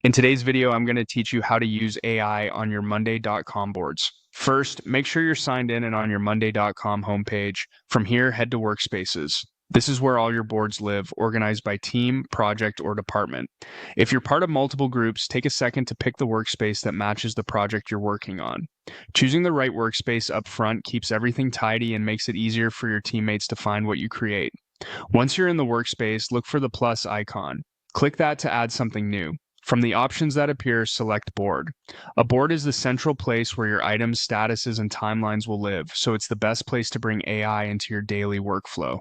In today's video, I'm going to teach you how to use AI on your Monday.com boards. First, make sure you're signed in and on your Monday.com homepage. From here, head to Workspaces. This is where all your boards live, organized by team, project, or department. If you're part of multiple groups, take a second to pick the workspace that matches the project you're working on. Choosing the right workspace up front keeps everything tidy and makes it easier for your teammates to find what you create. Once you're in the workspace, look for the plus icon. Click that to add something new. From the options that appear, select Board. A board is the central place where your items, statuses, and timelines will live, so it's the best place to bring AI into your daily workflow.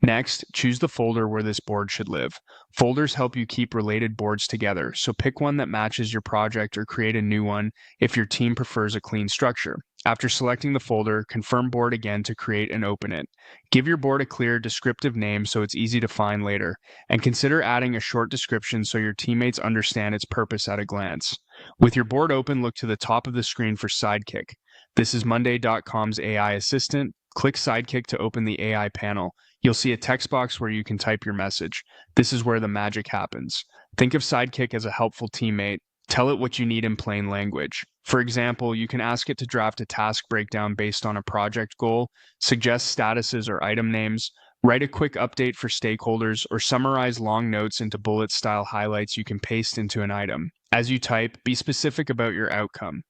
Next, choose the folder where this board should live. Folders help you keep related boards together, so pick one that matches your project or create a new one if your team prefers a clean structure. After selecting the folder, confirm board again to create and open it. Give your board a clear, descriptive name so it's easy to find later, and consider adding a short description so your teammates understand its purpose at a glance. With your board open, look to the top of the screen for Sidekick. This is Monday.com's AI assistant. Click Sidekick to open the AI panel. You'll see a text box where you can type your message. This is where the magic happens. Think of Sidekick as a helpful teammate. Tell it what you need in plain language. For example, you can ask it to draft a task breakdown based on a project goal, suggest statuses or item names, write a quick update for stakeholders, or summarize long notes into bullet-style highlights you can paste into an item. As you type, be specific about your outcome.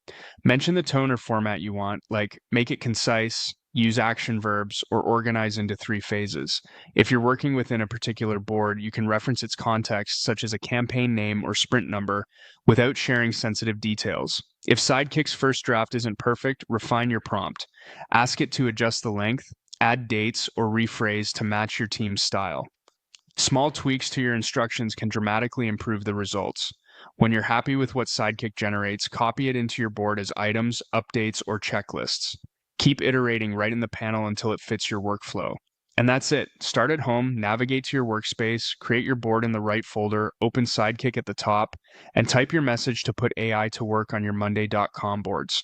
Mention the tone or format you want, like make it concise, use action verbs, or organize into 3 phases. If you're working within a particular board, you can reference its context, such as a campaign name or sprint number, without sharing sensitive details. If Sidekick's first draft isn't perfect, refine your prompt. Ask it to adjust the length, add dates, or rephrase to match your team's style. Small tweaks to your instructions can dramatically improve the results. When you're happy with what Sidekick generates, copy it into your board as items, updates, or checklists. Keep iterating right in the panel until it fits your workflow. And that's it. Start at home, navigate to your workspace, create your board in the right folder, open Sidekick at the top, and type your message to put AI to work on your Monday.com boards.